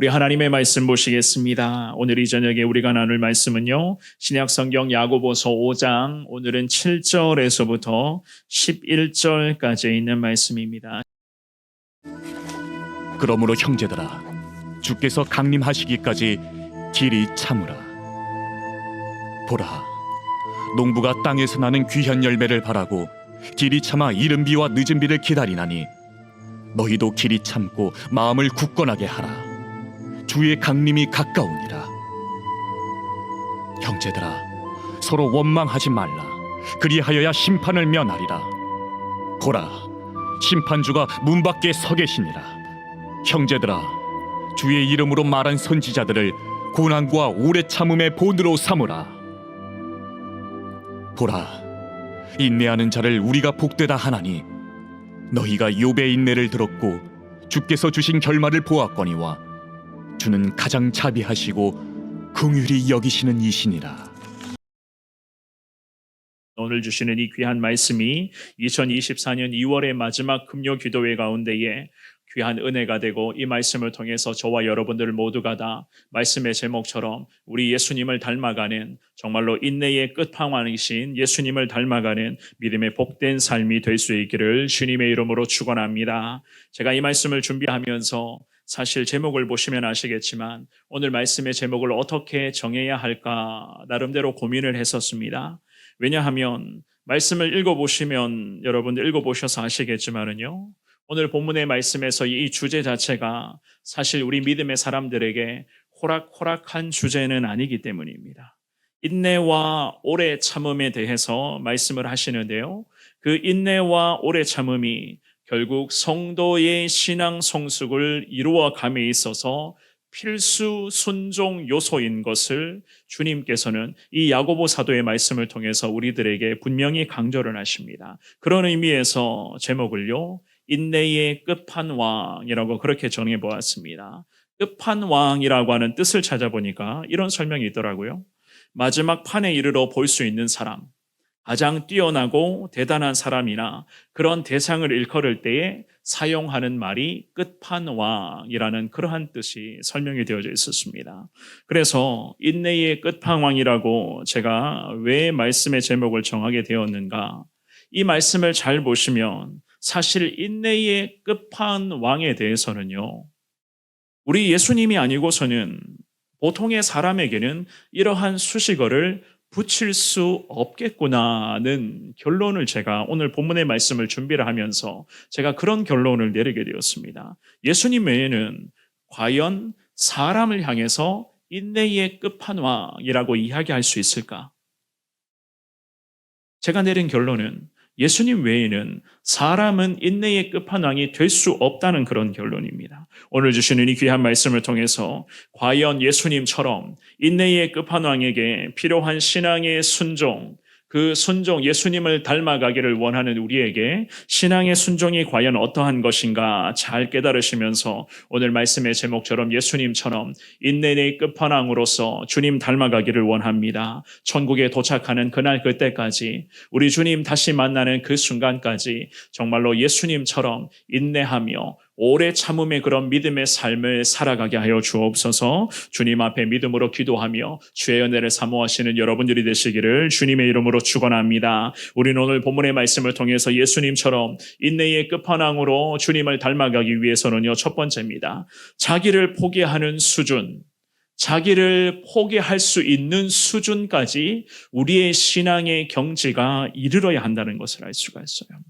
우리 하나님의 말씀 보시겠습니다. 오늘 이 저녁에 우리가 나눌 말씀은요, 신약 성경 야고보서 5장, 오늘은 7절에서부터 11절까지 있는 말씀입니다. 그러므로 형제들아, 주께서 강림하시기까지 길이 참으라. 보라, 농부가 땅에서 나는 귀한 열매를 바라고 길이 참아 이른 비와 늦은 비를 기다리나니 너희도 길이 참고 마음을 굳건하게 하라. 주의 강림이 가까우니라. 형제들아, 서로 원망하지 말라. 그리하여야 심판을 면하리라. 보라, 심판주가 문 밖에 서 계시니라. 형제들아, 주의 이름으로 말한 선지자들을 고난과 오래 참음의 본으로 삼으라. 보라, 인내하는 자를 우리가 복되다 하나니 너희가 욥의 인내를 들었고 주께서 주신 결말을 보았거니와 주는 가장 자비하시고 긍휼히 여기시는 이시니라. 오늘 주시는 이 귀한 말씀이 2024년 2월의 마지막 금요 기도회 가운데에 귀한 은혜가 되고, 이 말씀을 통해서 저와 여러분들 모두가 다 말씀의 제목처럼 우리 예수님을 닮아가는, 정말로 인내의 끝판왕이신 예수님을 닮아가는 믿음의 복된 삶이 될 수 있기를 주님의 이름으로 축원합니다. 제가 이 말씀을 준비하면서 사실 제목을 보시면 아시겠지만 오늘 말씀의 제목을 어떻게 정해야 할까 나름대로 고민을 했었습니다. 왜냐하면 말씀을 읽어보시면, 여러분들 읽어보셔서 아시겠지만은요, 오늘 본문의 말씀에서 이 주제 자체가 사실 우리 믿음의 사람들에게 호락호락한 주제는 아니기 때문입니다. 인내와 오래 참음에 대해서 말씀을 하시는데요, 그 인내와 오래 참음이 결국 성도의 신앙 성숙을 이루어감에 있어서 필수 순종 요소인 것을 주님께서는 이 야고보 사도의 말씀을 통해서 우리들에게 분명히 강조를 하십니다. 그런 의미에서 제목을요, 인내의 끝판왕이라고 그렇게 정해 보았습니다. 끝판왕이라고 하는 뜻을 찾아보니까 이런 설명이 있더라고요. 마지막 판에 이르러 볼 수 있는 사람, 가장 뛰어나고 대단한 사람이나 그런 대상을 일컬을 때에 사용하는 말이 끝판왕이라는 그러한 뜻이 설명이 되어져 있었습니다. 그래서 인내의 끝판왕이라고 제가 왜 말씀의 제목을 정하게 되었는가? 이 말씀을 잘 보시면 사실 인내의 끝판왕에 대해서는요, 우리 예수님이 아니고서는 보통의 사람에게는 이러한 수식어를 붙일 수 없겠구나는 결론을, 제가 오늘 본문의 말씀을 준비를 하면서 제가 그런 결론을 내리게 되었습니다. 예수님 외에는 과연 사람을 향해서 인내의 끝판왕이라고 이야기할 수 있을까? 제가 내린 결론은 예수님 외에는 사람은 인내의 끝판왕이 될 수 없다는 그런 결론입니다. 오늘 주시는 이 귀한 말씀을 통해서 과연 예수님처럼 인내의 끝판왕에게 필요한 신앙의 순종, 그 순종, 예수님을 닮아가기를 원하는 우리에게 신앙의 순종이 과연 어떠한 것인가 잘 깨달으시면서 오늘 말씀의 제목처럼 예수님처럼 인내의 끝판왕으로서 주님 닮아가기를 원합니다. 천국에 도착하는 그날 그때까지, 우리 주님 다시 만나는 그 순간까지 정말로 예수님처럼 인내하며 오래 참음의 그런 믿음의 삶을 살아가게 하여 주옵소서. 주님 앞에 믿음으로 기도하며 주의 은혜를 사모하시는 여러분들이 되시기를 주님의 이름으로 축원합니다. 우리는 오늘 본문의 말씀을 통해서 예수님처럼 인내의 끝판왕으로 주님을 닮아가기 위해서는요, 첫 번째입니다. 자기를 포기하는 수준, 자기를 포기할 수 있는 수준까지 우리의 신앙의 경지가 이르러야 한다는 것을 알 수가 있어요.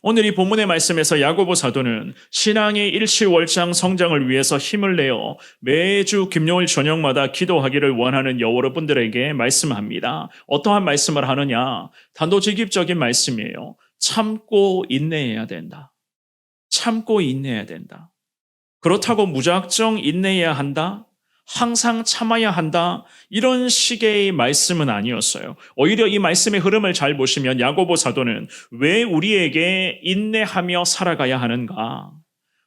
오늘 이 본문의 말씀에서 야고보 사도는 신앙의 일치월장 성장을 위해서 힘을 내어 매주 금요일 저녁마다 기도하기를 원하는 여러분들에게 말씀합니다. 어떠한 말씀을 하느냐? 단도직입적인 말씀이에요. 참고 인내해야 된다. 참고 인내해야 된다. 그렇다고 무작정 인내해야 한다? 항상 참아야 한다, 이런 식의 말씀은 아니었어요. 오히려 이 말씀의 흐름을 잘 보시면 야고보 사도는 왜 우리에게 인내하며 살아가야 하는가,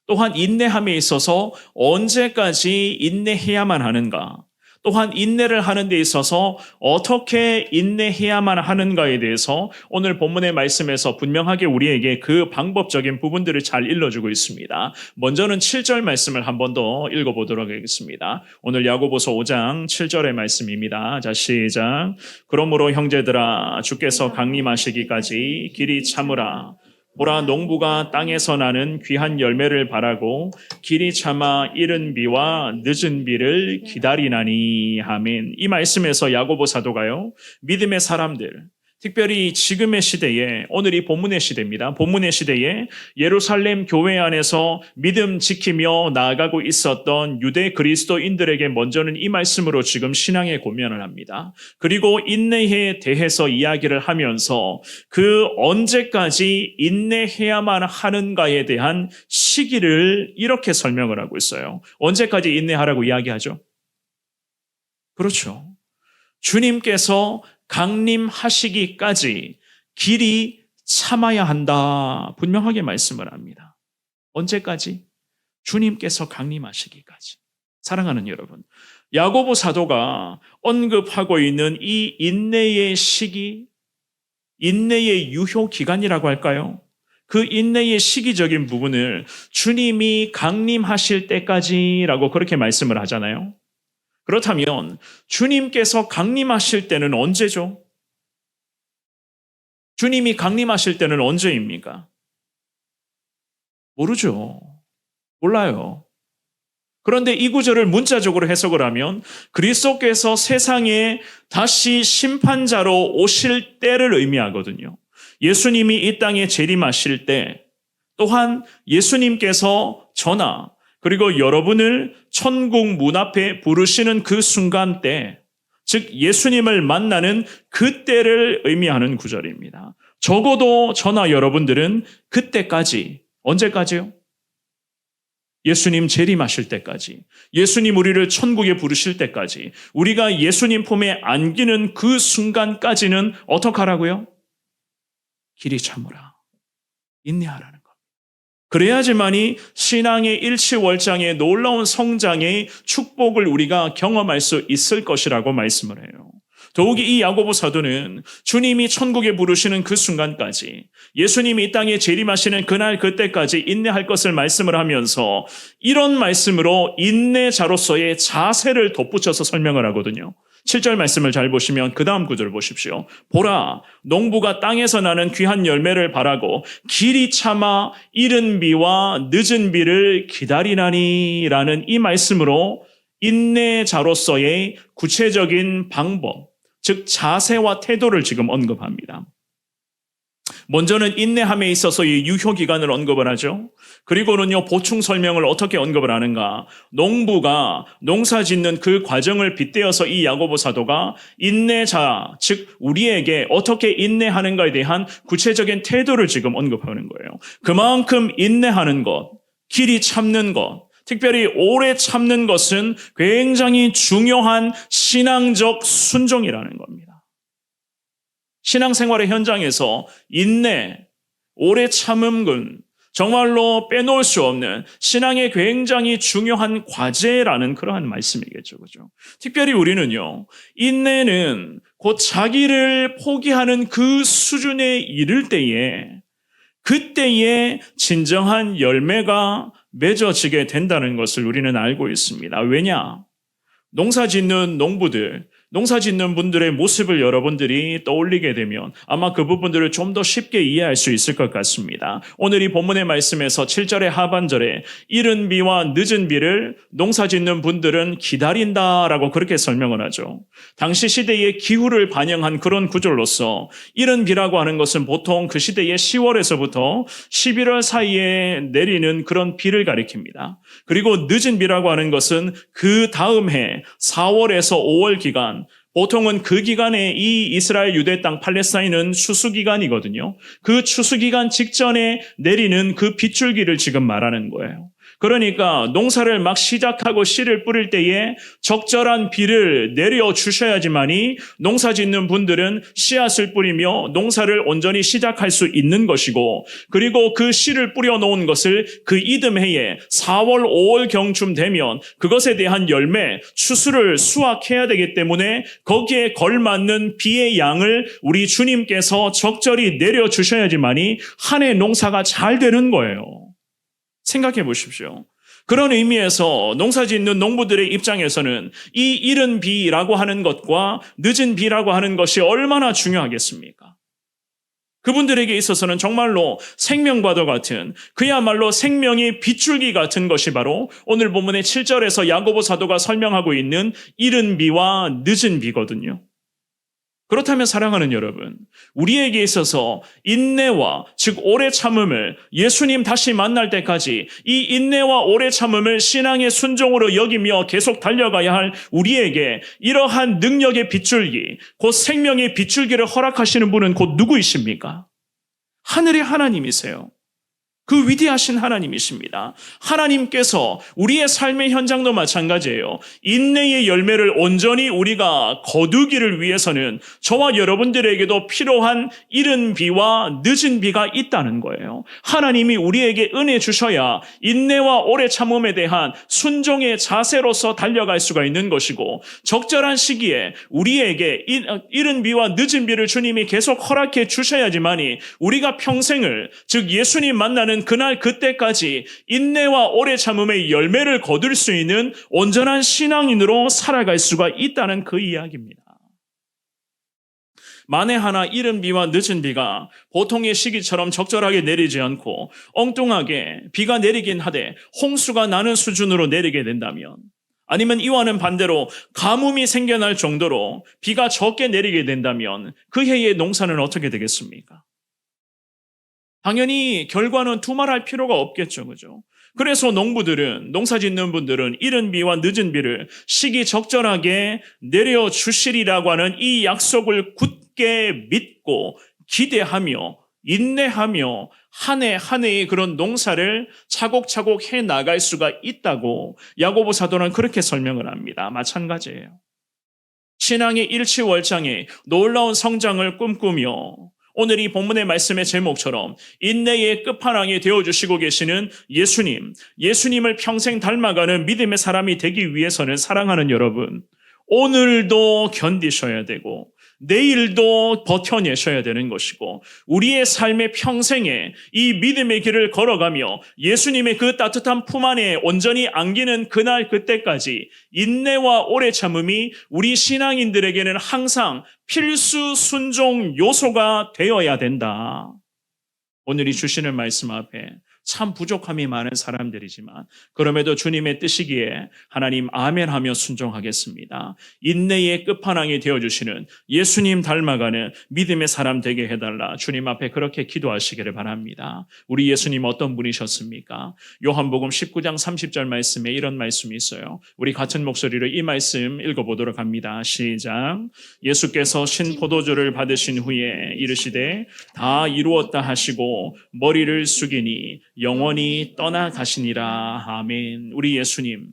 또한 인내함에 있어서 언제까지 인내해야만 하는가, 또한 인내를 하는 데 있어서 어떻게 인내해야만 하는가에 대해서 오늘 본문의 말씀에서 분명하게 우리에게 그 방법적인 부분들을 잘 일러주고 있습니다. 먼저는 7절 말씀을 한 번 더 읽어보도록 하겠습니다. 오늘 야고보서 5장 7절의 말씀입니다. 자, 시작. 그러므로 형제들아 주께서 강림하시기까지 길이 참으라. 보라, 농부가 땅에서 나는 귀한 열매를 바라고 길이 참아 이른 비와 늦은 비를 기다리나니. 아멘. 이 말씀에서 야고보 사도가요, 믿음의 사람들, 특별히 지금의 시대에, 오늘 이 본문의 시대입니다. 본문의 시대에 예루살렘 교회 안에서 믿음 지키며 나아가고 있었던 유대 그리스도인들에게 먼저는 이 말씀으로 지금 신앙의 고면을 합니다. 그리고 인내에 대해서 이야기를 하면서 그 언제까지 인내해야만 하는가에 대한 시기를 이렇게 설명을 하고 있어요. 언제까지 인내하라고 이야기하죠? 그렇죠. 주님께서 강림하시기까지 길이 참아야 한다. 분명하게 말씀을 합니다. 언제까지? 주님께서 강림하시기까지. 사랑하는 여러분, 야고보 사도가 언급하고 있는 이 인내의 시기, 인내의 유효 기간이라고 할까요? 그 인내의 시기적인 부분을 주님이 강림하실 때까지라고 그렇게 말씀을 하잖아요. 그렇다면 주님께서 강림하실 때는 언제죠? 주님이 강림하실 때는 언제입니까? 모르죠. 몰라요. 그런데 이 구절을 문자적으로 해석을 하면 그리스도께서 세상에 다시 심판자로 오실 때를 의미하거든요. 예수님이 이 땅에 재림하실 때, 또한 예수님께서 저나 그리고 여러분을 천국 문 앞에 부르시는 그 순간 때, 즉 예수님을 만나는 그때를 의미하는 구절입니다. 적어도 저나 여러분들은 그때까지, 언제까지요? 예수님 재림하실 때까지, 예수님 우리를 천국에 부르실 때까지, 우리가 예수님 품에 안기는 그 순간까지는 어떻게 하라고요? 길이 참으라. 인내하라는 것. 그래야지만이 신앙의 일치월장의 놀라운 성장의 축복을 우리가 경험할 수 있을 것이라고 말씀을 해요. 더욱이 이 야고보 사도는 주님이 천국에 부르시는 그 순간까지, 예수님이 이 땅에 재림하시는 그날 그때까지 인내할 것을 말씀을 하면서 이런 말씀으로 인내자로서의 자세를 덧붙여서 설명을 하거든요. 7절 말씀을 잘 보시면 그 다음 구절을 보십시오. 보라, 농부가 땅에서 나는 귀한 열매를 바라고 길이 참아 이른 비와 늦은 비를 기다리나니 라는 이 말씀으로 인내자로서의 구체적인 방법, 즉 자세와 태도를 지금 언급합니다. 먼저는 인내함에 있어서의 유효기간을 언급을 하죠. 그리고는요, 보충 설명을 어떻게 언급을 하는가. 농부가 농사 짓는 그 과정을 빗대어서 이 야고보 사도가 인내자, 즉 우리에게 어떻게 인내하는가에 대한 구체적인 태도를 지금 언급하는 거예요. 그만큼 인내하는 것, 길이 참는 것, 특별히 오래 참는 것은 굉장히 중요한 신앙적 순종이라는 겁니다. 신앙생활의 현장에서 인내, 오래 참음은 정말로 빼놓을 수 없는 신앙의 굉장히 중요한 과제라는 그러한 말씀이겠죠. 그죠? 특별히 우리는요, 인내는 곧 자기를 포기하는 그 수준에 이를 때에, 그때에 진정한 열매가 맺어지게 된다는 것을 우리는 알고 있습니다. 왜냐? 농사 짓는 농부들, 농사 짓는 분들의 모습을 여러분들이 떠올리게 되면 아마 그 부분들을 좀 더 쉽게 이해할 수 있을 것 같습니다. 오늘 이 본문의 말씀에서 7절의 하반절에 이른 비와 늦은 비를 농사 짓는 분들은 기다린다라고 그렇게 설명을 하죠. 당시 시대의 기후를 반영한 그런 구절로서 이른 비라고 하는 것은 보통 그 시대의 10월에서부터 11월 사이에 내리는 그런 비를 가리킵니다. 그리고 늦은 비라고 하는 것은 그 다음 해 4월에서 5월 기간, 보통은 그 기간에 이 이스라엘 유대 땅 팔레스타인은 추수기간이거든요. 그 추수기간 직전에 내리는 그 빗줄기를 지금 말하는 거예요. 그러니까 농사를 막 시작하고 씨를 뿌릴 때에 적절한 비를 내려주셔야지만이 농사 짓는 분들은 씨앗을 뿌리며 농사를 온전히 시작할 수 있는 것이고, 그리고 그 씨를 뿌려놓은 것을 그 이듬해에 4월, 5월경쯤 되면 그것에 대한 열매, 추수를 수확해야 되기 때문에 거기에 걸맞는 비의 양을 우리 주님께서 적절히 내려주셔야지만이 한 해 농사가 잘 되는 거예요. 생각해 보십시오. 그런 의미에서 농사 짓는 농부들의 입장에서는 이 이른 비라고 하는 것과 늦은 비라고 하는 것이 얼마나 중요하겠습니까? 그분들에게 있어서는 정말로 생명과도 같은, 그야말로 생명의 빗줄기 같은 것이 바로 오늘 본문의 7절에서 야고보 사도가 설명하고 있는 이른 비와 늦은 비거든요. 그렇다면 사랑하는 여러분, 우리에게 있어서 인내와, 즉 오래 참음을, 예수님 다시 만날 때까지 이 인내와 오래 참음을 신앙의 순종으로 여기며 계속 달려가야 할 우리에게 이러한 능력의 빗줄기, 곧 생명의 빗줄기를 허락하시는 분은 곧 누구이십니까? 하늘의 하나님이세요. 그 위대하신 하나님이십니다. 하나님께서 우리의 삶의 현장도 마찬가지예요. 인내의 열매를 온전히 우리가 거두기를 위해서는 저와 여러분들에게도 필요한 이른 비와 늦은 비가 있다는 거예요. 하나님이 우리에게 은혜 주셔야 인내와 오래 참음에 대한 순종의 자세로서 달려갈 수가 있는 것이고, 적절한 시기에 우리에게 이른 비와 늦은 비를 주님이 계속 허락해 주셔야지만이 우리가 평생을, 즉 예수님 만나는 그날 그때까지 인내와 오래 참음의 열매를 거둘 수 있는 온전한 신앙인으로 살아갈 수가 있다는 그 이야기입니다. 만에 하나 이른 비와 늦은 비가 보통의 시기처럼 적절하게 내리지 않고 엉뚱하게 비가 내리긴 하되 홍수가 나는 수준으로 내리게 된다면, 아니면 이와는 반대로 가뭄이 생겨날 정도로 비가 적게 내리게 된다면 그 해의 농사는 어떻게 되겠습니까? 당연히 결과는 두말할 필요가 없겠죠. 그죠? 그래서 농부들은, 농사 짓는 분들은 이른 비와 늦은 비를 시기 적절하게 내려주시리라고 하는 이 약속을 굳게 믿고 기대하며 인내하며 한 해 한 해의 그런 농사를 차곡차곡 해 나갈 수가 있다고 야고보 사도는 그렇게 설명을 합니다. 마찬가지예요. 신앙의 일치월장에 놀라운 성장을 꿈꾸며 오늘 이 본문의 말씀의 제목처럼 인내의 끝판왕이 되어주시고 계시는 예수님을 평생 닮아가는 믿음의 사람이 되기 위해서는 사랑하는 여러분, 오늘도 견디셔야 되고 내일도 버텨내셔야 되는 것이고, 우리의 삶의 평생에 이 믿음의 길을 걸어가며 예수님의 그 따뜻한 품 안에 온전히 안기는 그날 그때까지 인내와 오래 참음이 우리 신앙인들에게는 항상 필수 순종 요소가 되어야 된다. 오늘이 주시는 말씀 앞에 참 부족함이 많은 사람들이지만 그럼에도 주님의 뜻이기에 하나님 아멘 하며 순종하겠습니다. 인내의 끝판왕이 되어주시는 예수님 닮아가는 믿음의 사람 되게 해달라. 주님 앞에 그렇게 기도하시기를 바랍니다. 우리 예수님 어떤 분이셨습니까? 요한복음 19장 30절 말씀에 이런 말씀이 있어요. 우리 같은 목소리로 이 말씀 읽어보도록 합니다. 시작. 예수께서 신포도주를 받으신 후에 이르시되 다 이루었다 하시고 머리를 숙이니 영원히 떠나가시니라. 아멘. 우리 예수님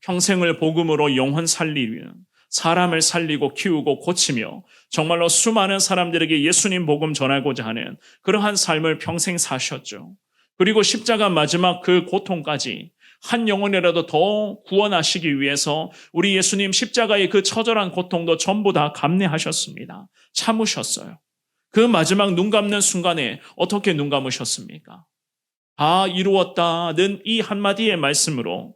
평생을 복음으로 영혼 살리며 사람을 살리고 키우고 고치며 정말로 수많은 사람들에게 예수님 복음 전하고자 하는 그러한 삶을 평생 사셨죠. 그리고 십자가 마지막 그 고통까지 한 영혼이라도 더 구원하시기 위해서 우리 예수님 십자가의 그 처절한 고통도 전부 다 감내하셨습니다. 참으셨어요. 그 마지막 눈 감는 순간에 어떻게 눈 감으셨습니까? 다 이루었다는 이 한마디의 말씀으로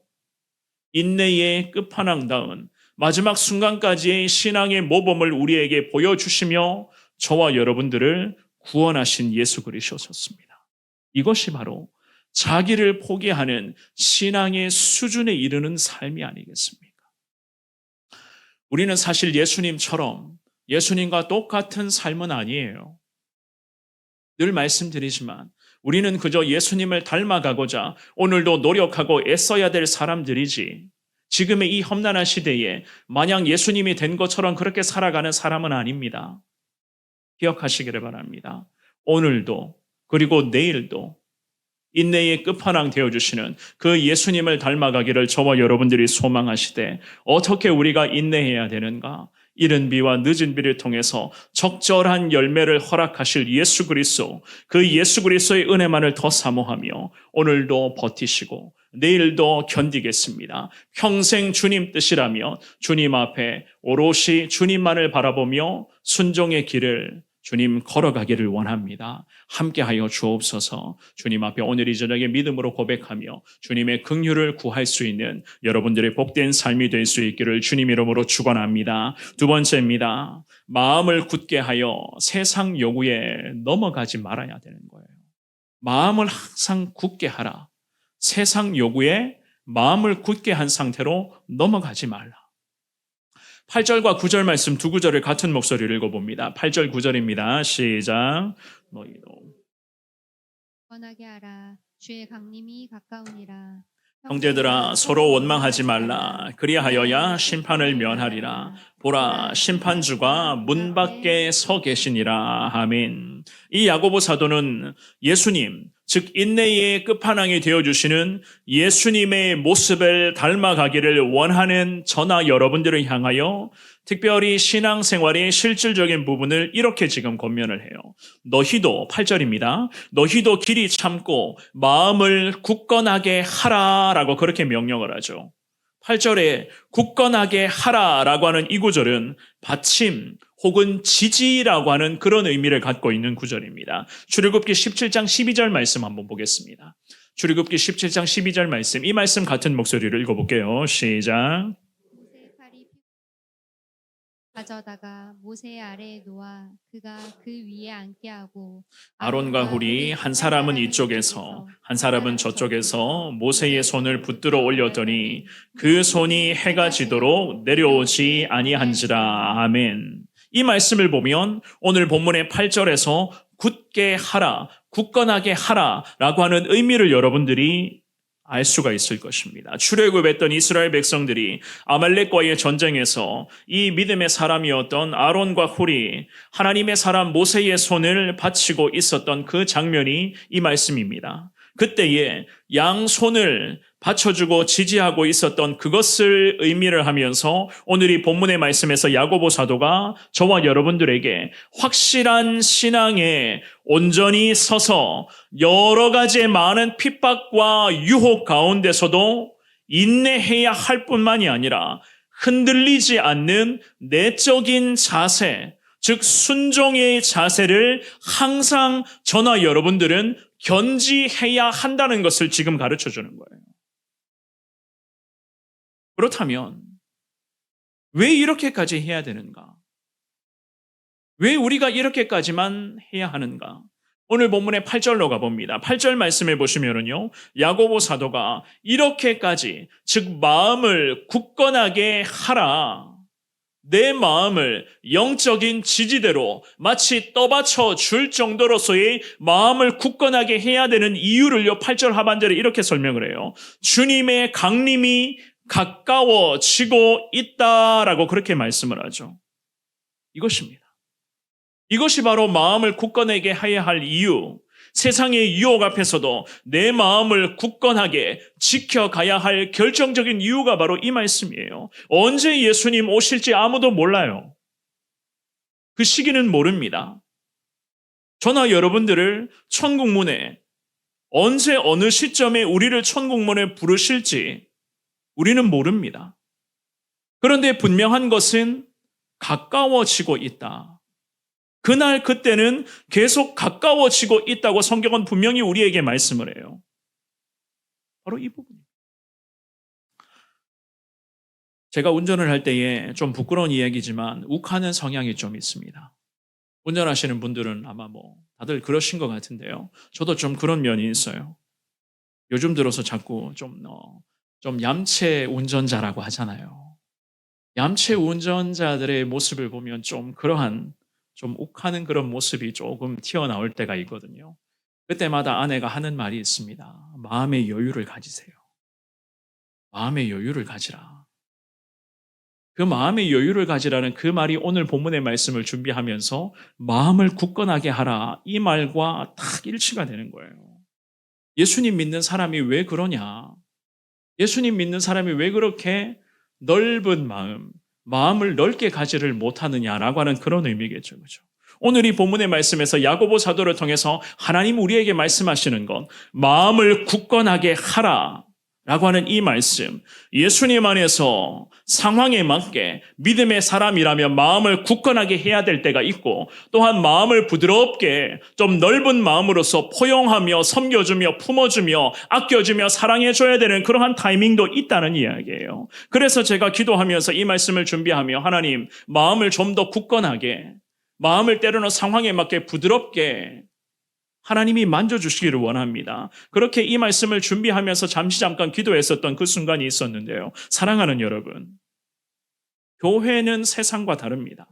인내의 끝판왕다운 마지막 순간까지의 신앙의 모범을 우리에게 보여주시며 저와 여러분들을 구원하신 예수 그리스도셨습니다. 이것이 바로 자기를 포기하는 신앙의 수준에 이르는 삶이 아니겠습니까? 우리는 사실 예수님과 똑같은 삶은 아니에요. 늘 말씀드리지만 우리는 그저 예수님을 닮아가고자 오늘도 노력하고 애써야 될 사람들이지, 지금의 이 험난한 시대에 마냥 예수님이 된 것처럼 그렇게 살아가는 사람은 아닙니다. 기억하시기를 바랍니다. 오늘도 그리고 내일도 인내의 끝판왕 되어주시는 그 예수님을 닮아가기를 저와 여러분들이 소망하시되 어떻게 우리가 인내해야 되는가? 이른 비와 늦은 비를 통해서 적절한 열매를 허락하실 예수 그리스도, 그 예수 그리스도의 은혜만을 더 사모하며 오늘도 버티시고 내일도 견디겠습니다. 평생 주님 뜻이라면 주님 앞에 오롯이 주님만을 바라보며 순종의 길을 주님 걸어가기를 원합니다. 함께하여 주옵소서. 주님 앞에 오늘 이 저녁에 믿음으로 고백하며 주님의 긍휼을 구할 수 있는 여러분들의 복된 삶이 될 수 있기를 주님 이름으로 축원합니다. 두 번째입니다. 마음을 굳게 하여 세상 요구에 넘어가지 말아야 되는 거예요. 마음을 항상 굳게 하라. 세상 요구에 마음을 굳게 한 상태로 넘어가지 말라. 8절과 9절 말씀 두 구절을 같은 목소리를 읽어봅니다. 8절 9절입니다. 시작. 너희도 원하게 하라. 주의 강림이 가까우니라. 형제들아 서로 원망하지 말라. 그리하여야 심판을 면하리라. 보라 심판주가 문 밖에 서 계시니라. 아멘. 이 야고보 사도는 예수님 즉 인내의 끝판왕이 되어주시는 예수님의 모습을 닮아가기를 원하는 저나 여러분들을 향하여 특별히 신앙생활의 실질적인 부분을 이렇게 지금 권면을 해요. 너희도 8절입니다. 너희도 길이 참고 마음을 굳건하게 하라라고 그렇게 명령을 하죠. 8절에 굳건하게 하라라고 하는 이 구절은 받침 혹은 지지라고 하는 그런 의미를 갖고 있는 구절입니다. 출애굽기 17장 12절 말씀 한번 보겠습니다. 출애굽기 17장 12절 말씀, 이 말씀 같은 목소리를 읽어볼게요. 시작. 모세 팔이 가져다가 모세 아래에 놓아 그가 그 위에 앉게 하고 아론과 훌이 한 사람은 이쪽에서 한 사람은 저쪽에서 모세의 손을 붙들어 올렸더니 그 손이 해가 지도록 내려오지 아니한지라. 아멘. 이 말씀을 보면 오늘 본문의 8절에서 굳게 하라, 굳건하게 하라라고 하는 의미를 여러분들이 알 수가 있을 것입니다. 출애굽했던 이스라엘 백성들이 아말렉과의 전쟁에서 이 믿음의 사람이었던 아론과 훌이 하나님의 사람 모세의 손을 받치고 있었던 그 장면이 이 말씀입니다. 그때에 양손을 받쳐주고 지지하고 있었던 그것을 의미를 하면서 오늘 이 본문의 말씀에서 야고보 사도가 저와 여러분들에게 확실한 신앙에 온전히 서서 여러 가지의 많은 핍박과 유혹 가운데서도 인내해야 할 뿐만이 아니라 흔들리지 않는 내적인 자세, 즉 순종의 자세를 항상 저나 여러분들은 견지해야 한다는 것을 지금 가르쳐 주는 거예요. 그렇다면 왜 이렇게까지 해야 되는가? 왜 우리가 이렇게까지만 해야 하는가? 오늘 본문의 8절로 가봅니다. 8절 말씀해 보시면은요, 야고보 사도가 이렇게까지, 즉 마음을 굳건하게 하라. 내 마음을 영적인 지지대로 마치 떠받쳐 줄 정도로서의 마음을 굳건하게 해야 되는 이유를요, 8절 하반절에 이렇게 설명을 해요. 주님의 강림이 가까워지고 있다라고 그렇게 말씀을 하죠. 이것입니다. 이것이 바로 마음을 굳건하게 해야 할 이유, 세상의 유혹 앞에서도 내 마음을 굳건하게 지켜가야 할 결정적인 이유가 바로 이 말씀이에요. 언제 예수님 오실지 아무도 몰라요. 그 시기는 모릅니다. 저나 여러분들을 천국문에 언제 어느 시점에 우리를 천국문에 부르실지 우리는 모릅니다. 그런데 분명한 것은 가까워지고 있다. 그날 그때는 계속 가까워지고 있다고 성경은 분명히 우리에게 말씀을 해요. 바로 이 부분입니다. 제가 운전을 할 때에 좀 부끄러운 이야기지만 욱하는 성향이 좀 있습니다. 운전하시는 분들은 아마 다들 그러신 것 같은데요. 저도 좀 그런 면이 있어요. 요즘 들어서 자꾸 좀 얌체 운전자라고 하잖아요. 얌체 운전자들의 모습을 보면 좀 그러한 좀 욱하는 그런 모습이 조금 튀어나올 때가 있거든요. 그때마다 아내가 하는 말이 있습니다. 마음의 여유를 가지세요. 마음의 여유를 가지라. 그 마음의 여유를 가지라는 그 말이 오늘 본문의 말씀을 준비하면서 마음을 굳건하게 하라, 이 말과 딱 일치가 되는 거예요. 예수님 믿는 사람이 왜 그러냐? 예수님 믿는 사람이 왜 그렇게 넓은 마음을 넓게 가지를 못하느냐라고 하는 그런 의미겠죠. 그죠? 오늘 이 본문의 말씀에서 야고보 사도를 통해서 하나님 우리에게 말씀하시는 건 마음을 굳건하게 하라 라고 하는 이 말씀, 예수님 안에서 상황에 맞게 믿음의 사람이라면 마음을 굳건하게 해야 될 때가 있고, 또한 마음을 부드럽게 좀 넓은 마음으로서 포용하며 섬겨주며 품어주며 아껴주며 사랑해줘야 되는 그러한 타이밍도 있다는 이야기예요. 그래서 제가 기도하면서 이 말씀을 준비하며 하나님 마음을 좀 더 굳건하게, 마음을 때로는 상황에 맞게 부드럽게 하나님이 만져주시기를 원합니다. 그렇게 이 말씀을 준비하면서 잠깐 기도했었던 그 순간이 있었는데요. 사랑하는 여러분, 교회는 세상과 다릅니다.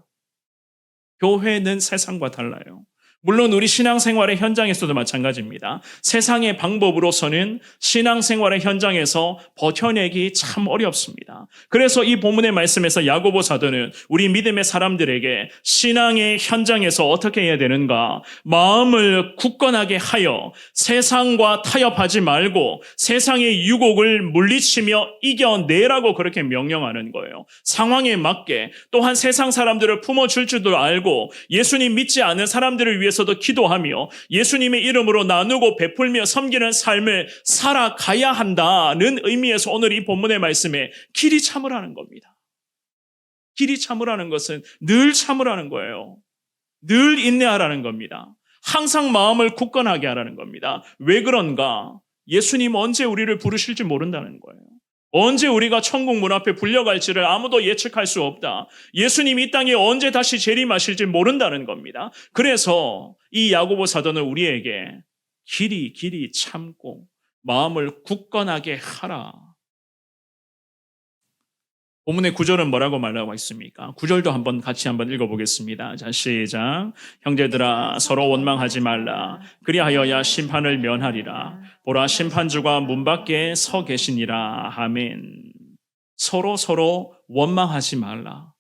교회는 세상과 달라요. 물론 우리 신앙생활의 현장에서도 마찬가지입니다. 세상의 방법으로서는 신앙생활의 현장에서 버텨내기 참 어렵습니다. 그래서 이 본문의 말씀에서 야고보 사도는 우리 믿음의 사람들에게 신앙의 현장에서 어떻게 해야 되는가? 마음을 굳건하게 하여 세상과 타협하지 말고 세상의 유혹을 물리치며 이겨내라고 그렇게 명령하는 거예요. 상황에 맞게, 또한 세상 사람들을 품어줄 줄도 알고 예수님 믿지 않는 사람들을 위해 서도 기도하며 예수님의 이름으로 나누고 베풀며 섬기는 삶을 살아가야 한다는 의미에서 오늘 이 본문의 말씀에 길이 참으라는 겁니다. 길이 참으라는 것은 늘 참으라는 거예요. 늘 인내하라는 겁니다. 항상 마음을 굳건하게 하라는 겁니다. 왜 그런가? 예수님 언제 우리를 부르실지 모른다는 거예요. 언제 우리가 천국 문 앞에 불려갈지를 아무도 예측할 수 없다. 예수님이 이 땅에 언제 다시 재림하실지 모른다는 겁니다. 그래서 이 야고보 사도는 우리에게 길이 참고 마음을 굳건하게 하라. 본문의 9절은 뭐라고 말하고 있습니까? 9절도 같이 한번 읽어보겠습니다. 자, 시작. 형제들아 서로 원망하지 말라. 그리하여야 심판을 면하리라. 보라 심판주가 문 밖에 서 계시니라. 아멘. 서로 원망하지 말라.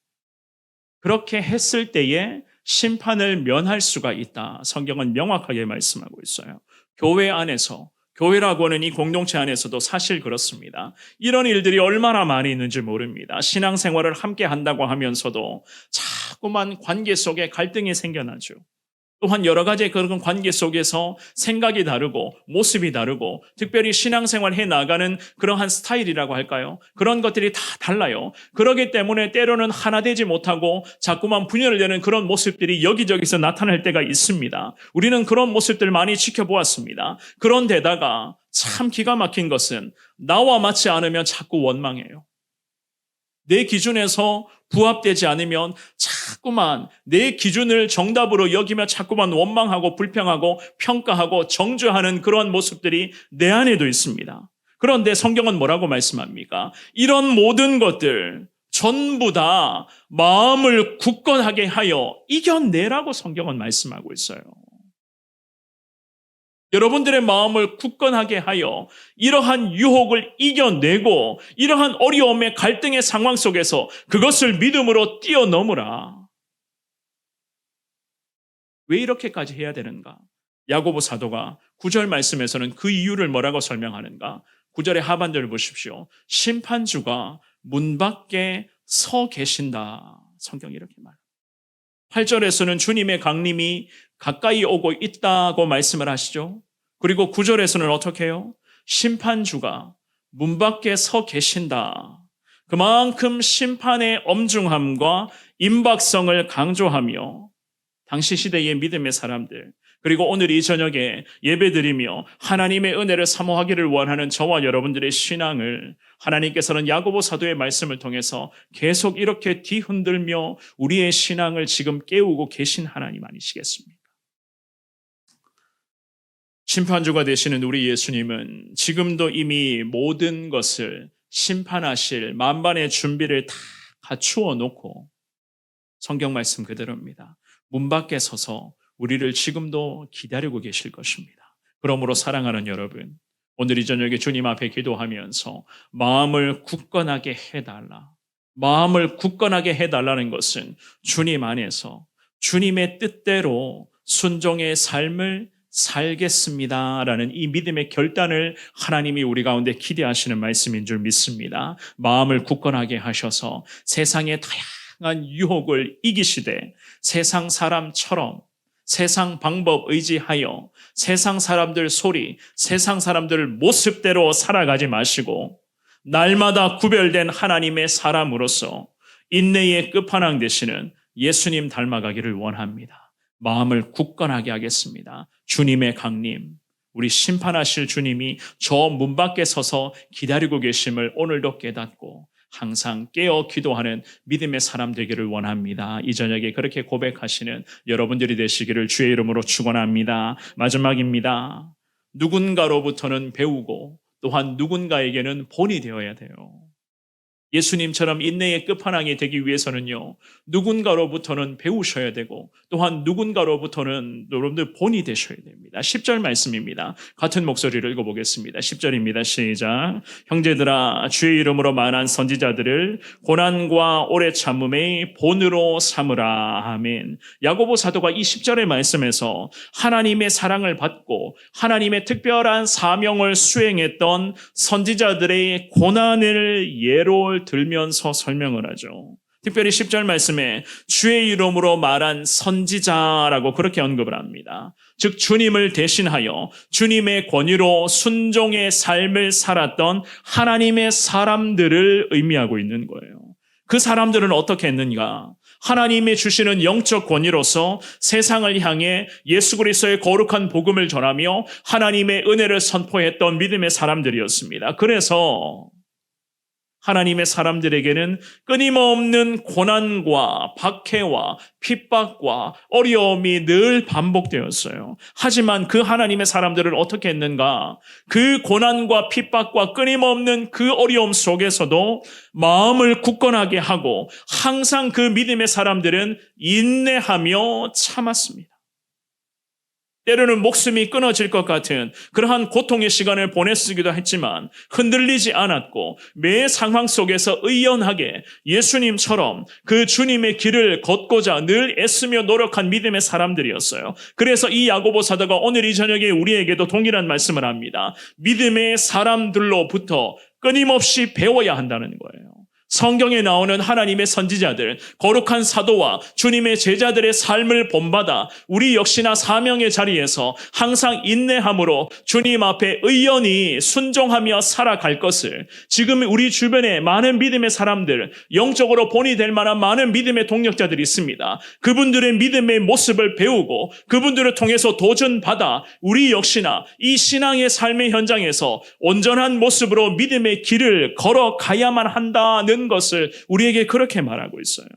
그렇게 했을 때에 심판을 면할 수가 있다. 성경은 명확하게 말씀하고 있어요. 교회 안에서, 교회라고 하는 이 공동체 안에서도 사실 그렇습니다. 이런 일들이 얼마나 많이 있는지 모릅니다. 신앙생활을 함께 한다고 하면서도 자꾸만 관계 속에 갈등이 생겨나죠. 또한 여러 가지 그런 관계 속에서 생각이 다르고 모습이 다르고 특별히 신앙생활 해 나가는 그러한 스타일이라고 할까요? 그런 것들이 다 달라요. 그러기 때문에 때로는 하나 되지 못하고 자꾸만 분열을 내는 그런 모습들이 여기저기서 나타날 때가 있습니다. 우리는 그런 모습들 많이 지켜보았습니다. 그런데다가 참 기가 막힌 것은 나와 맞지 않으면 자꾸 원망해요. 내 기준에서 부합되지 않으면 자꾸만 내 기준을 정답으로 여기며 자꾸만 원망하고 불평하고 평가하고 정죄하는 그런 모습들이 내 안에도 있습니다. 그런데 성경은 뭐라고 말씀합니까? 이런 모든 것들 전부 다 마음을 굳건하게 하여 이겨내라고 성경은 말씀하고 있어요. 여러분들의 마음을 굳건하게 하여 이러한 유혹을 이겨내고 이러한 어려움의 갈등의 상황 속에서 그것을 믿음으로 뛰어넘으라. 왜 이렇게까지 해야 되는가? 야고보 사도가 9절 말씀에서는 그 이유를 뭐라고 설명하는가? 9절의 하반절을 보십시오. 심판주가 문 밖에 서 계신다. 성경이 이렇게 말합니다. 8절에서는 주님의 강림이 가까이 오고 있다고 말씀을 하시죠. 그리고 9절에서는 어떻게 해요? 심판주가 문 밖에 서 계신다. 그만큼 심판의 엄중함과 임박성을 강조하며 당시 시대의 믿음의 사람들, 그리고 오늘 이 저녁에 예배드리며 하나님의 은혜를 사모하기를 원하는 저와 여러분들의 신앙을 하나님께서는 야고보 사도의 말씀을 통해서 계속 이렇게 뒤흔들며 우리의 신앙을 지금 깨우고 계신 하나님 아니시겠습니까? 심판주가 되시는 우리 예수님은 지금도 이미 모든 것을 심판하실 만반의 준비를 다 갖추어 놓고 성경 말씀 그대로입니다. 문 밖에 서서 우리를 지금도 기다리고 계실 것입니다. 그러므로 사랑하는 여러분, 오늘 이 저녁에 주님 앞에 기도하면서 마음을 굳건하게 해달라. 마음을 굳건하게 해달라는 것은 주님 안에서 주님의 뜻대로 순종의 삶을 살겠습니다라는 이 믿음의 결단을 하나님이 우리 가운데 기대하시는 말씀인 줄 믿습니다. 마음을 굳건하게 하셔서 세상의 다양한 유혹을 이기시되 세상 사람처럼 세상 방법 의지하여 세상 사람들 소리, 세상 사람들 모습대로 살아가지 마시고 날마다 구별된 하나님의 사람으로서 인내의 끝판왕 되시는 예수님 닮아가기를 원합니다. 마음을 굳건하게 하겠습니다. 주님의 강림, 우리 심판하실 주님이 저 문 밖에 서서 기다리고 계심을 오늘도 깨닫고 항상 깨어 기도하는 믿음의 사람 되기를 원합니다. 이 저녁에 그렇게 고백하시는 여러분들이 되시기를 주의 이름으로 축원합니다. 마지막입니다. 누군가로부터는 배우고 또한 누군가에게는 본이 되어야 돼요. 예수님처럼 인내의 끝판왕이 되기 위해서는요, 누군가로부터는 배우셔야 되고 또한 누군가로부터는 여러분들 본이 되셔야 됩니다. 10절 말씀입니다. 같은 목소리를 읽어보겠습니다. 10절입니다. 시작. 형제들아, 주의 이름으로 말한 선지자들을 고난과 오래 참음의 본으로 삼으라. 아멘. 야고보 사도가 이 10절의 말씀에서 하나님의 사랑을 받고 하나님의 특별한 사명을 수행했던 선지자들의 고난을 예로 들면서 설명을 하죠. 특별히 10절 말씀에 주의 이름으로 말한 선지자라고 그렇게 언급을 합니다. 즉 주님을 대신하여 주님의 권위로 순종의 삶을 살았던 하나님의 사람들을 의미하고 있는 거예요. 그 사람들은 어떻게 했는가? 하나님이 주시는 영적 권위로서 세상을 향해 예수 그리스도의 거룩한 복음을 전하며 하나님의 은혜를 선포했던 믿음의 사람들이었습니다. 그래서 하나님의 사람들에게는 끊임없는 고난과 박해와 핍박과 어려움이 늘 반복되었어요. 하지만 그 하나님의 사람들을 어떻게 했는가? 그 고난과 핍박과 끊임없는 그 어려움 속에서도 마음을 굳건하게 하고 항상 그 믿음의 사람들은 인내하며 참았습니다. 때로는 목숨이 끊어질 것 같은 그러한 고통의 시간을 보냈으기도 했지만 흔들리지 않았고 매 상황 속에서 의연하게 예수님처럼 그 주님의 길을 걷고자 늘 애쓰며 노력한 믿음의 사람들이었어요. 그래서 이 야고보 사도가 오늘 이 저녁에 우리에게도 동일한 말씀을 합니다. 믿음의 사람들로부터 끊임없이 배워야 한다는 거예요. 성경에 나오는 하나님의 선지자들, 거룩한 사도와 주님의 제자들의 삶을 본받아 우리 역시나 사명의 자리에서 항상 인내함으로 주님 앞에 의연히 순종하며 살아갈 것을 지금 우리 주변에 많은 믿음의 사람들, 영적으로 본이 될 만한 많은 믿음의 동력자들이 있습니다. 그분들의 믿음의 모습을 배우고 그분들을 통해서 도전받아 우리 역시나 이 신앙의 삶의 현장에서 온전한 모습으로 믿음의 길을 걸어가야만 한다는 것을 우리에게 그렇게 말하고 있어요.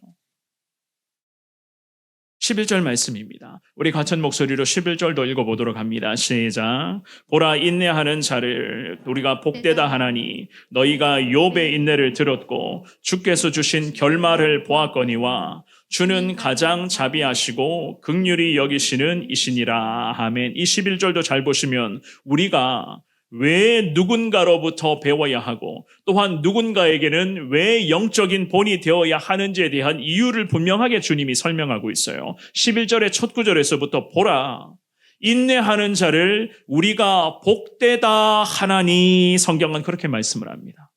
11절 말씀입니다. 우리 같은 목소리로 11절도 읽어보도록 합니다. 시작. 보라, 인내하는 자를 우리가 복되다 하나니 너희가 욥의 인내를 들었고 주께서 주신 결말을 보았거니와 주는 가장 자비하시고 긍휼히 여기시는 이시니라. 아멘. 이 11절도 잘 보시면 우리가 왜 누군가로부터 배워야 하고 또한 누군가에게는 왜 영적인 본이 되어야 하는지에 대한 이유를 분명하게 주님이 설명하고 있어요. 11절의 첫 구절에서부터 보라, 인내하는 자를 우리가 복되다 하나니, 성경은 그렇게 말씀을 합니다.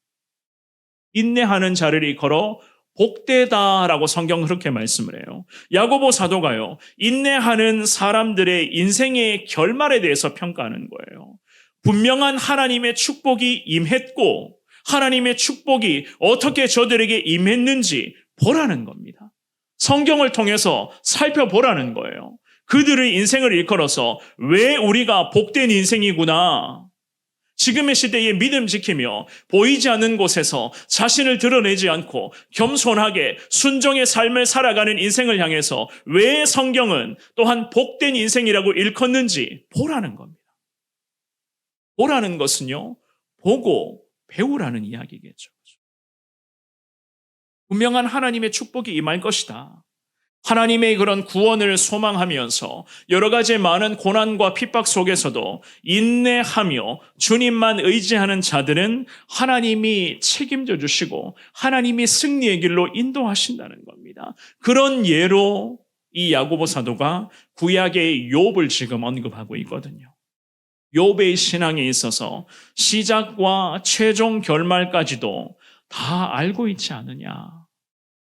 인내하는 자를 일컬어 복되다라고 성경은 그렇게 말씀을 해요. 야고보 사도가요, 인내하는 사람들의 인생의 결말에 대해서 평가하는 거예요. 분명한 하나님의 축복이 임했고 하나님의 축복이 어떻게 저들에게 임했는지 보라는 겁니다. 성경을 통해서 살펴보라는 거예요. 그들의 인생을 일컬어서 왜 우리가 복된 인생이구나, 지금의 시대에 믿음 지키며 보이지 않는 곳에서 자신을 드러내지 않고 겸손하게 순종의 삶을 살아가는 인생을 향해서 왜 성경은 또한 복된 인생이라고 일컫는지 보라는 겁니다. 보라는 것은요, 보고 배우라는 이야기겠죠. 분명한 하나님의 축복이 임할 것이다. 하나님의 그런 구원을 소망하면서 여러 가지 많은 고난과 핍박 속에서도 인내하며 주님만 의지하는 자들은 하나님이 책임져 주시고 하나님이 승리의 길로 인도하신다는 겁니다. 그런 예로 이 야고보 사도가 구약의 욥을 지금 언급하고 있거든요. 욥의 신앙에 있어서 시작과 최종 결말까지도 다 알고 있지 않느냐.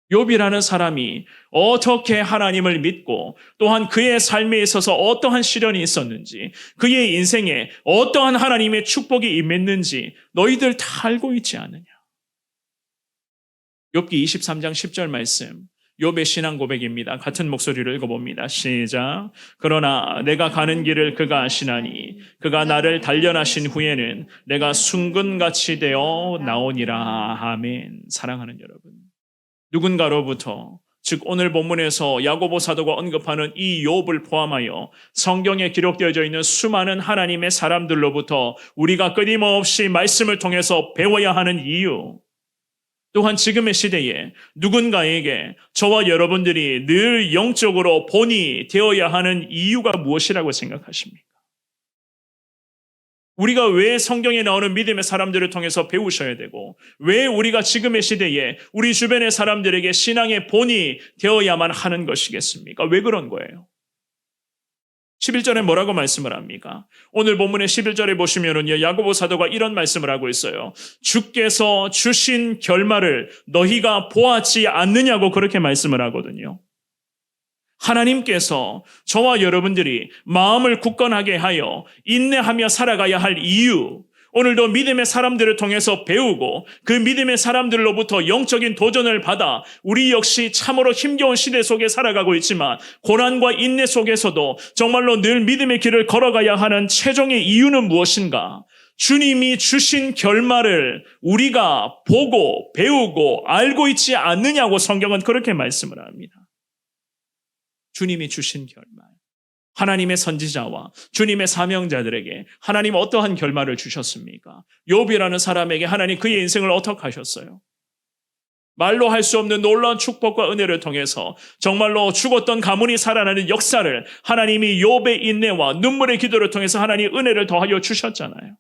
욥이라는 사람이 어떻게 하나님을 믿고 또한 그의 삶에 있어서 어떠한 시련이 있었는지, 그의 인생에 어떠한 하나님의 축복이 임했는지 너희들 다 알고 있지 않느냐. 욥기 23장 10절 말씀, 욥의 신앙 고백입니다. 같은 목소리를 읽어봅니다. 시작. 그러나 내가 가는 길을 그가 아시나니 그가 나를 단련하신 후에는 내가 순금같이 되어 나오니라. 아멘. 사랑하는 여러분, 누군가로부터, 즉 오늘 본문에서 야고보 사도가 언급하는 이 욥을 포함하여 성경에 기록되어져 있는 수많은 하나님의 사람들로부터 우리가 끊임없이 말씀을 통해서 배워야 하는 이유, 또한 지금의 시대에 누군가에게 저와 여러분들이 늘 영적으로 본이 되어야 하는 이유가 무엇이라고 생각하십니까? 우리가 왜 성경에 나오는 믿음의 사람들을 통해서 배우셔야 되고, 왜 우리가 지금의 시대에 우리 주변의 사람들에게 신앙의 본이 되어야만 하는 것이겠습니까? 왜 그런 거예요? 11절에 뭐라고 말씀을 합니까? 오늘 본문의 11절에 보시면은요, 야고보 사도가 이런 말씀을 하고 있어요. 주께서 주신 결말을 너희가 보았지 않느냐고 그렇게 말씀을 하거든요. 하나님께서 저와 여러분들이 마음을 굳건하게 하여 인내하며 살아가야 할 이유, 오늘도 믿음의 사람들을 통해서 배우고 그 믿음의 사람들로부터 영적인 도전을 받아 우리 역시 참으로 힘겨운 시대 속에 살아가고 있지만 고난과 인내 속에서도 정말로 늘 믿음의 길을 걸어가야 하는 최종의 이유는 무엇인가? 주님이 주신 결말을 우리가 보고 배우고 알고 있지 않느냐고 성경은 그렇게 말씀을 합니다. 주님이 주신 결말, 하나님의 선지자와 주님의 사명자들에게 하나님 어떠한 결말을 주셨습니까? 욥이라는 사람에게 하나님 그의 인생을 어떻게 하셨어요? 말로 할 수 없는 놀라운 축복과 은혜를 통해서 정말로 죽었던 가문이 살아나는 역사를 하나님이 욥의 인내와 눈물의 기도를 통해서 하나님 은혜를 더하여 주셨잖아요.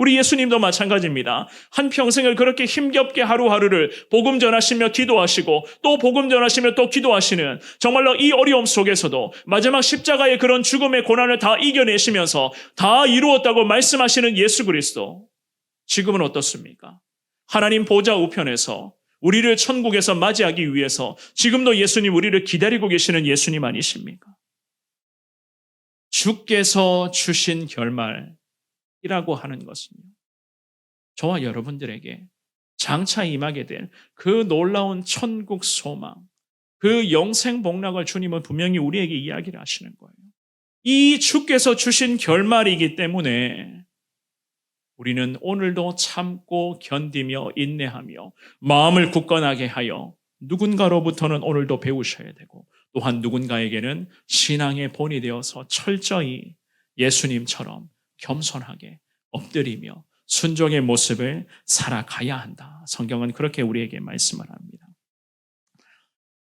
우리 예수님도 마찬가지입니다. 한평생을 그렇게 힘겹게 하루하루를 복음 전하시며 기도하시고 또 복음 전하시며 또 기도하시는, 정말로 이 어려움 속에서도 마지막 십자가의 그런 죽음의 고난을 다 이겨내시면서 다 이루었다고 말씀하시는 예수 그리스도, 지금은 어떻습니까? 하나님 보좌 우편에서 우리를 천국에서 맞이하기 위해서 지금도 예수님 우리를 기다리고 계시는 예수님 아니십니까? 주께서 주신 결말 이라고 하는 것은요, 저와 여러분들에게 장차 임하게 될 그 놀라운 천국 소망, 그 영생 복락을 주님은 분명히 우리에게 이야기를 하시는 거예요. 이 주께서 주신 결말이기 때문에 우리는 오늘도 참고 견디며 인내하며 마음을 굳건하게 하여 누군가로부터는 오늘도 배우셔야 되고, 또한 누군가에게는 신앙의 본이 되어서 철저히 예수님처럼 겸손하게 엎드리며 순종의 모습을 살아가야 한다. 성경은 그렇게 우리에게 말씀을 합니다.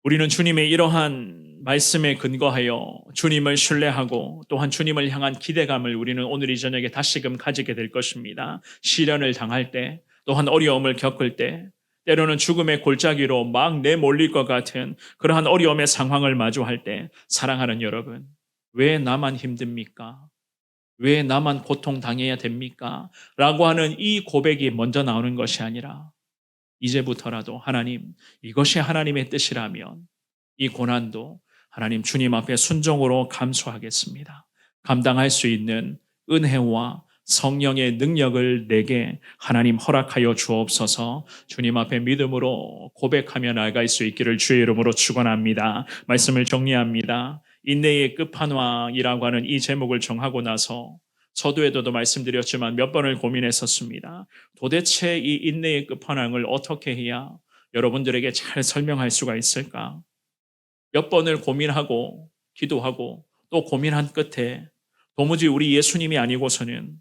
우리는 주님의 이러한 말씀에 근거하여 주님을 신뢰하고 또한 주님을 향한 기대감을 우리는 오늘 이 저녁에 다시금 가지게 될 것입니다. 시련을 당할 때, 또한 어려움을 겪을 때, 때로는 죽음의 골짜기로 막 내몰릴 것 같은 그러한 어려움의 상황을 마주할 때, 사랑하는 여러분, 왜 나만 힘듭니까? 왜 나만 고통당해야 됩니까? 라고 하는 이 고백이 먼저 나오는 것이 아니라 이제부터라도 하나님, 이것이 하나님의 뜻이라면 이 고난도 하나님 주님 앞에 순종으로 감수하겠습니다. 감당할 수 있는 은혜와 성령의 능력을 내게 하나님 허락하여 주옵소서. 주님 앞에 믿음으로 고백하며 나아갈 수 있기를 주의 이름으로 축원합니다. 말씀을 정리합니다. 인내의 끝판왕이라고 하는 이 제목을 정하고 나서 서두에도 말씀드렸지만 몇 번을 고민했었습니다. 도대체 이 인내의 끝판왕을 어떻게 해야 여러분들에게 잘 설명할 수가 있을까? 몇 번을 고민하고 기도하고 또 고민한 끝에 도무지 우리 예수님이 아니고서는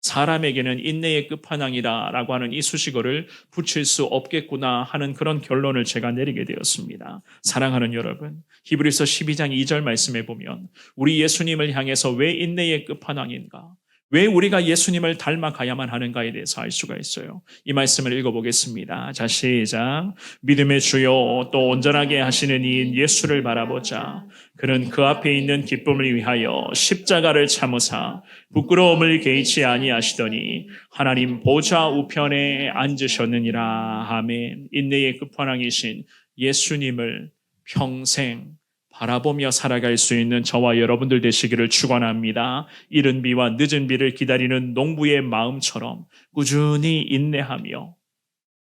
사람에게는 인내의 끝판왕이라고 하는 이 수식어를 붙일 수 없겠구나 하는 그런 결론을 제가 내리게 되었습니다. 사랑하는 여러분, 히브리서 12장 2절 말씀에 보면 우리 예수님을 향해서 왜 인내의 끝판왕인가? 왜 우리가 예수님을 닮아가야만 하는가에 대해서 알 수가 있어요. 이 말씀을 읽어보겠습니다. 자, 시작. 믿음의 주요 또 온전하게 하시는 이인 예수를 바라보자. 그는 그 앞에 있는 기쁨을 위하여 십자가를 참으사 부끄러움을 개의치 아니하시더니 하나님 보좌 우편에 앉으셨느니라. 아멘. 인내의 끝판왕이신 예수님을 평생 바라보며 살아갈 수 있는 저와 여러분들 되시기를 축원합니다. 이른 비와 늦은 비를 기다리는 농부의 마음처럼 꾸준히 인내하며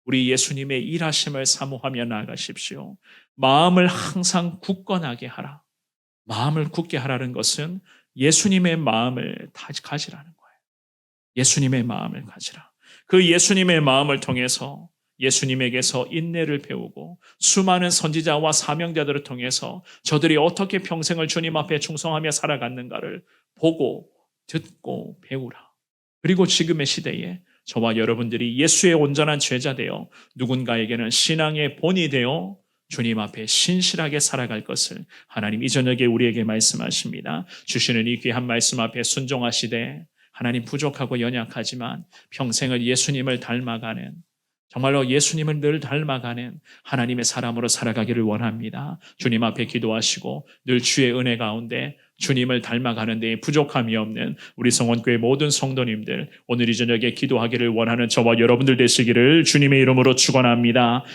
우리 예수님의 일하심을 사모하며 나아가십시오. 마음을 항상 굳건하게 하라. 마음을 굳게 하라는 것은 예수님의 마음을 가지라는 거예요. 예수님의 마음을 가지라. 그 예수님의 마음을 통해서 예수님에게서 인내를 배우고 수많은 선지자와 사명자들을 통해서 저들이 어떻게 평생을 주님 앞에 충성하며 살아갔는가를 보고 듣고 배우라. 그리고 지금의 시대에 저와 여러분들이 예수의 온전한 제자 되어 누군가에게는 신앙의 본이 되어 주님 앞에 신실하게 살아갈 것을 하나님 이 저녁에 우리에게 말씀하십니다. 주시는 이 귀한 말씀 앞에 순종하시되 하나님 부족하고 연약하지만 평생을 예수님을 닮아가는 정말로 예수님을 늘 닮아가는 하나님의 사람으로 살아가기를 원합니다. 주님 앞에 기도하시고 늘 주의 은혜 가운데 주님을 닮아가는 데 부족함이 없는 우리 성원교회 모든 성도님들 오늘 이 저녁에 기도하기를 원하는 저와 여러분들 되시기를 주님의 이름으로 축원합니다.